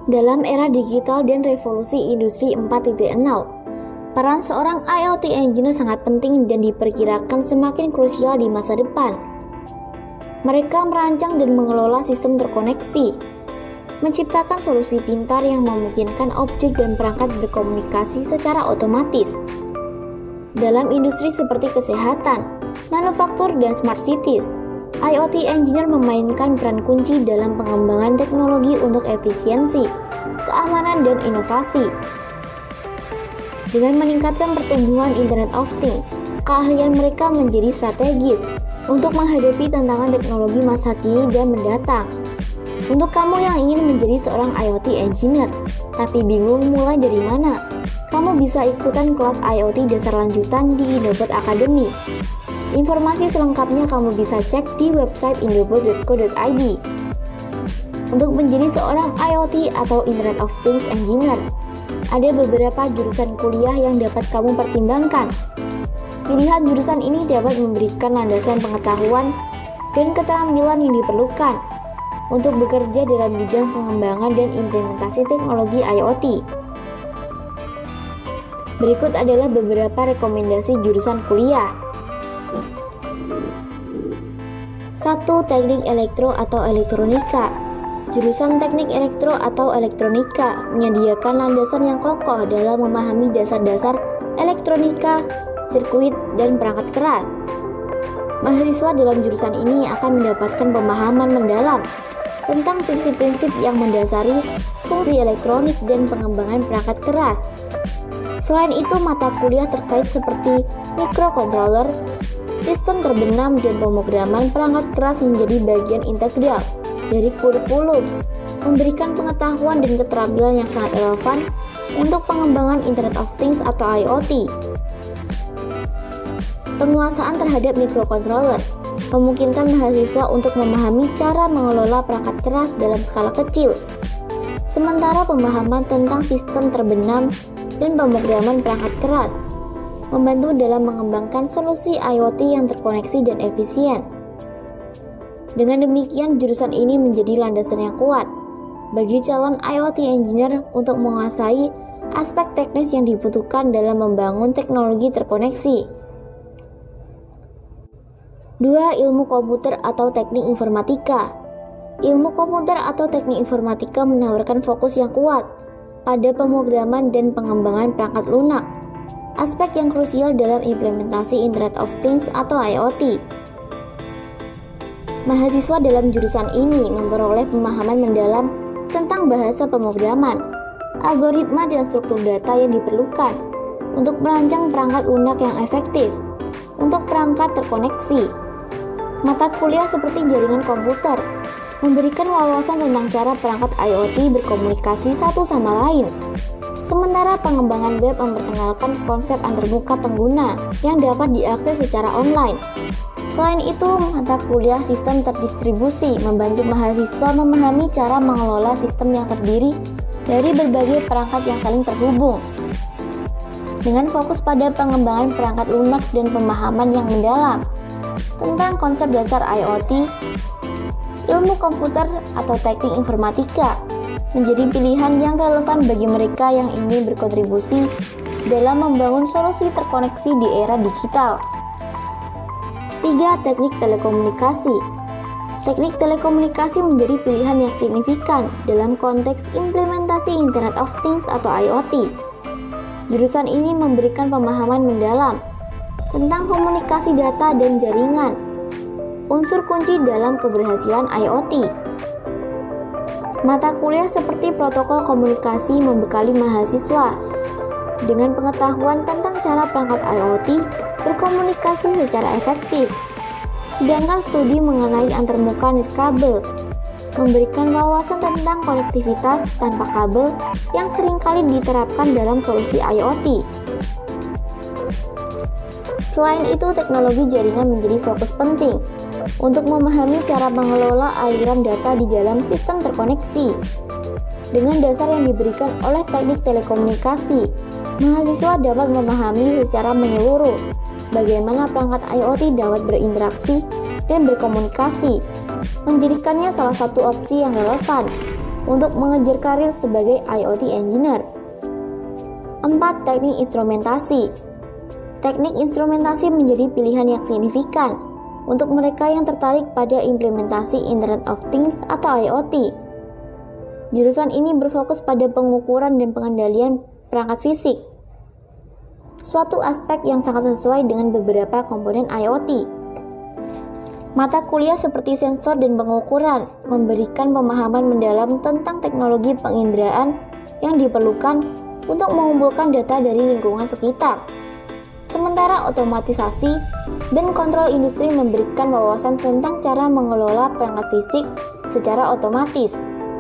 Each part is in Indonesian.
Dalam era digital dan revolusi industri 4.0, peran seorang IoT engineer sangat penting dan diperkirakan semakin krusial di masa depan. Mereka merancang dan mengelola sistem terkoneksi, menciptakan solusi pintar yang memungkinkan objek dan perangkat berkomunikasi secara otomatis. Dalam industri seperti kesehatan, manufaktur, dan smart cities, IoT engineer memainkan peran kunci dalam pengembangan teknologi untuk efisiensi, keamanan, dan inovasi. Dengan meningkatkan pertumbuhan Internet of Things, keahlian mereka menjadi strategis untuk menghadapi tantangan teknologi masa kini dan mendatang. Untuk kamu yang ingin menjadi seorang IoT engineer, tapi bingung mulai dari mana, kamu bisa ikutan kelas IoT dasar lanjutan di Indobot Academy. Informasi selengkapnya kamu bisa cek di website indobot.co.id. Untuk menjadi seorang IoT atau Internet of Things engineer, ada beberapa jurusan kuliah yang dapat kamu pertimbangkan. Pilihan jurusan ini dapat memberikan landasan pengetahuan dan keterampilan yang diperlukan untuk bekerja dalam bidang pengembangan dan implementasi teknologi IoT. Berikut adalah beberapa rekomendasi jurusan kuliah. 1. Teknik elektro atau elektronika. Jurusan teknik elektro atau elektronika menyediakan landasan yang kokoh dalam memahami dasar-dasar elektronika, sirkuit, dan perangkat keras. Mahasiswa dalam jurusan ini akan mendapatkan pemahaman mendalam tentang prinsip-prinsip yang mendasari fungsi elektronik dan pengembangan perangkat keras. Selain itu, mata kuliah terkait seperti microcontroller, sistem terbenam, dan pemrograman perangkat keras menjadi bagian integral dari kurikulum, memberikan pengetahuan dan keterampilan yang sangat relevan untuk pengembangan Internet of Things atau IoT. Penguasaan terhadap microcontroller memungkinkan mahasiswa untuk memahami cara mengelola perangkat keras dalam skala kecil, sementara pemahaman tentang sistem terbenam dan pemrograman perangkat keras membantu dalam mengembangkan solusi IoT yang terkoneksi dan efisien. Dengan demikian, jurusan ini menjadi landasan yang kuat bagi calon IoT engineer untuk menguasai aspek teknis yang dibutuhkan dalam membangun teknologi terkoneksi. 2. Ilmu komputer atau teknik informatika. Ilmu komputer atau teknik informatika menawarkan fokus yang kuat pada pemrograman dan pengembangan perangkat lunak, aspek yang krusial dalam implementasi Internet of Things atau IoT. Mahasiswa dalam jurusan ini memperoleh pemahaman mendalam tentang bahasa pemrograman, algoritma, dan struktur data yang diperlukan untuk merancang perangkat lunak yang efektif untuk perangkat terkoneksi. Mata kuliah seperti jaringan komputer memberikan wawasan tentang cara perangkat IoT berkomunikasi satu sama lain, sementara pengembangan web memperkenalkan konsep antarmuka pengguna yang dapat diakses secara online. Selain itu, mata kuliah sistem terdistribusi membantu mahasiswa memahami cara mengelola sistem yang terdiri dari berbagai perangkat yang saling terhubung. Dengan fokus pada pengembangan perangkat lunak dan pemahaman yang mendalam tentang konsep dasar IoT, ilmu komputer atau teknik informatika menjadi pilihan yang relevan bagi mereka yang ingin berkontribusi dalam membangun solusi terkoneksi di era digital. 3. Teknik telekomunikasi. Teknik telekomunikasi menjadi pilihan yang signifikan dalam konteks implementasi Internet of Things atau IoT. Jurusan ini memberikan pemahaman mendalam tentang komunikasi data dan jaringan, unsur kunci dalam keberhasilan IoT. Mata kuliah seperti protokol komunikasi membekali mahasiswa dengan pengetahuan tentang cara perangkat IoT berkomunikasi secara efektif. Sedangkan studi mengenai antarmuka nirkabel memberikan wawasan tentang konektivitas tanpa kabel yang seringkali diterapkan dalam solusi IoT. Selain itu, teknologi jaringan menjadi fokus penting untuk memahami cara mengelola aliran data di dalam sistem terkoneksi. Dengan dasar yang diberikan oleh teknik telekomunikasi, mahasiswa dapat memahami secara menyeluruh bagaimana perangkat IoT dapat berinteraksi dan berkomunikasi, menjadikannya salah satu opsi yang relevan untuk mengejar karir sebagai IoT Engineer. 4. Teknik instrumentasi. Teknik instrumentasi menjadi pilihan yang signifikan untuk mereka yang tertarik pada implementasi Internet of Things atau IoT. Jurusan ini berfokus pada pengukuran dan pengendalian perangkat fisik, suatu aspek yang sangat sesuai dengan beberapa komponen IoT. Mata kuliah seperti sensor dan pengukuran memberikan pemahaman mendalam tentang teknologi penginderaan yang diperlukan untuk mengumpulkan data dari lingkungan sekitar. Sementara otomatisasi dan kontrol industri memberikan wawasan tentang cara mengelola perangkat fisik secara otomatis.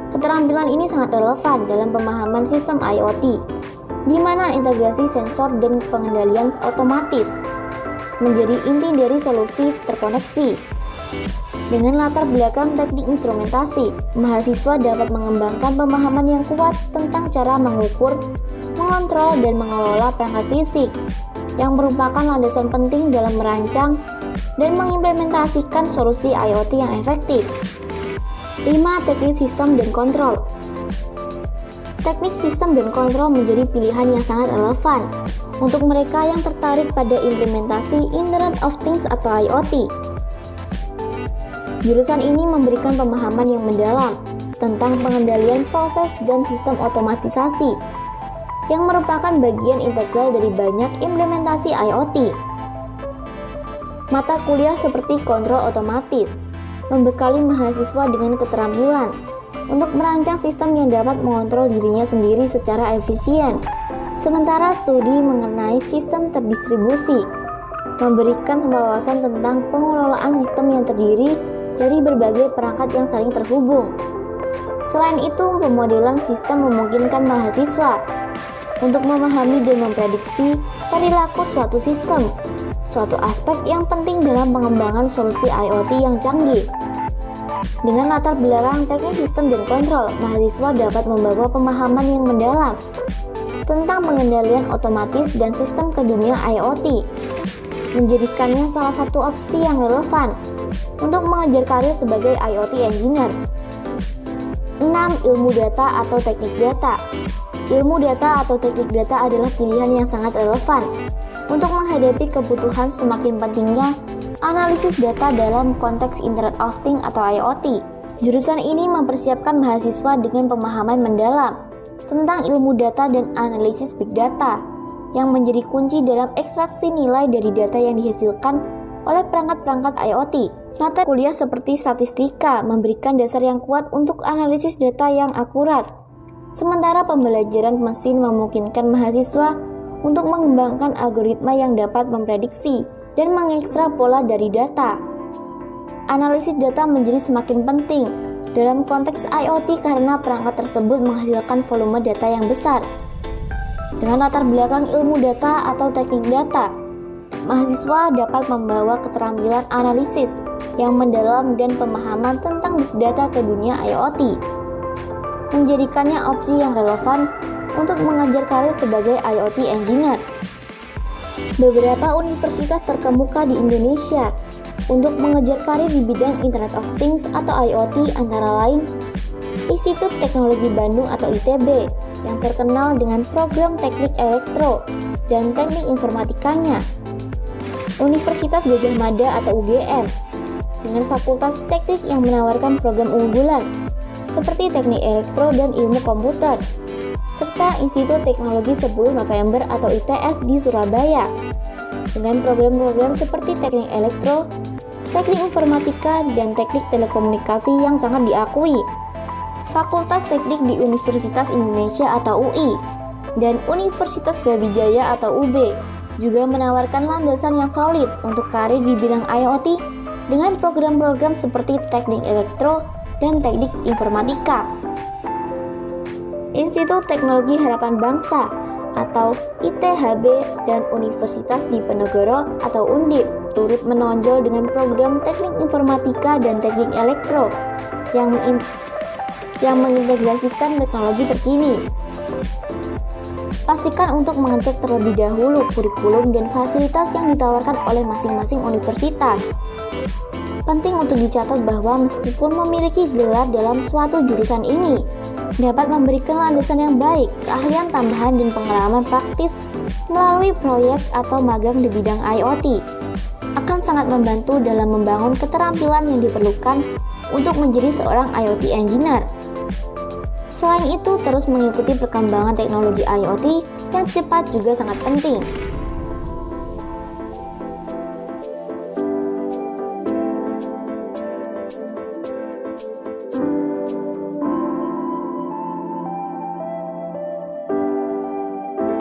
Keterampilan ini sangat relevan dalam pemahaman sistem IoT, di mana integrasi sensor dan pengendalian otomatis menjadi inti dari solusi terkoneksi. Dengan latar belakang teknik instrumentasi, mahasiswa dapat mengembangkan pemahaman yang kuat tentang cara mengukur, mengontrol, dan mengelola perangkat fisik, yang merupakan landasan penting dalam merancang dan mengimplementasikan solusi IoT yang efektif. 5. Teknik sistem dan kontrol. Teknik sistem dan kontrol menjadi pilihan yang sangat relevan untuk mereka yang tertarik pada implementasi Internet of Things atau IoT. Jurusan ini memberikan pemahaman yang mendalam tentang pengendalian proses dan sistem otomatisasi, yang merupakan bagian integral dari banyak implementasi IoT. Mata kuliah seperti kontrol otomatis membekali mahasiswa dengan keterampilan untuk merancang sistem yang dapat mengontrol dirinya sendiri secara efisien. Sementara studi mengenai sistem terdistribusi memberikan wawasan tentang pengelolaan sistem yang terdiri dari berbagai perangkat yang saling terhubung. Selain itu, pemodelan sistem memungkinkan mahasiswa untuk memahami dan memprediksi perilaku suatu sistem, suatu aspek yang penting dalam pengembangan solusi IoT yang canggih. Dengan latar belakang teknik sistem dan kontrol, mahasiswa dapat membawa pemahaman yang mendalam tentang pengendalian otomatis dan sistem ke dunia IoT, menjadikannya salah satu opsi yang relevan untuk mengejar karir sebagai IoT Engineer. 6. Ilmu data atau teknik data. Ilmu data atau teknik data adalah pilihan yang sangat relevan untuk menghadapi kebutuhan semakin pentingnya analisis data dalam konteks Internet of Things atau IoT. Jurusan ini mempersiapkan mahasiswa dengan pemahaman mendalam tentang ilmu data dan analisis big data, yang menjadi kunci dalam ekstraksi nilai dari data yang dihasilkan oleh perangkat-perangkat IoT. Mata kuliah seperti statistika memberikan dasar yang kuat untuk analisis data yang akurat. Sementara pembelajaran mesin memungkinkan mahasiswa untuk mengembangkan algoritma yang dapat memprediksi dan mengekstrak pola dari data. Analisis data menjadi semakin penting dalam konteks IoT karena perangkat tersebut menghasilkan volume data yang besar. Dengan latar belakang ilmu data atau teknik data, mahasiswa dapat membawa keterampilan analisis yang mendalam dan pemahaman tentang big data ke dunia IoT, menjadikannya opsi yang relevan untuk mengejar karir sebagai IoT Engineer. Beberapa universitas terkemuka di Indonesia untuk mengejar karir di bidang Internet of Things atau IoT antara lain Institut Teknologi Bandung atau ITB yang terkenal dengan program teknik elektro dan teknik informatikanya, Universitas Gadjah Mada atau UGM dengan fakultas teknik yang menawarkan program unggulan seperti teknik elektro dan ilmu komputer, serta Institut Teknologi 10 November atau ITS di Surabaya dengan program-program seperti teknik elektro, teknik informatika, dan teknik telekomunikasi yang sangat diakui. Fakultas Teknik di Universitas Indonesia atau UI dan Universitas Brawijaya atau UB juga menawarkan landasan yang solid untuk karir di bidang IoT dengan program-program seperti teknik elektro dan teknik informatika. Institut Teknologi Harapan Bangsa atau ITHB dan Universitas Diponegoro atau Undip turut menonjol dengan program teknik informatika dan teknik elektro yang mengintegrasikan teknologi terkini. Pastikan untuk mengecek terlebih dahulu kurikulum dan fasilitas yang ditawarkan oleh masing-masing universitas. Penting untuk dicatat bahwa meskipun memiliki gelar dalam suatu jurusan ini, dapat memberikan landasan yang baik, keahlian tambahan dan pengalaman praktis melalui proyek atau magang di bidang IoT. Akan sangat membantu dalam membangun keterampilan yang diperlukan untuk menjadi seorang IoT engineer. Selain itu, terus mengikuti perkembangan teknologi IoT yang cepat juga sangat penting.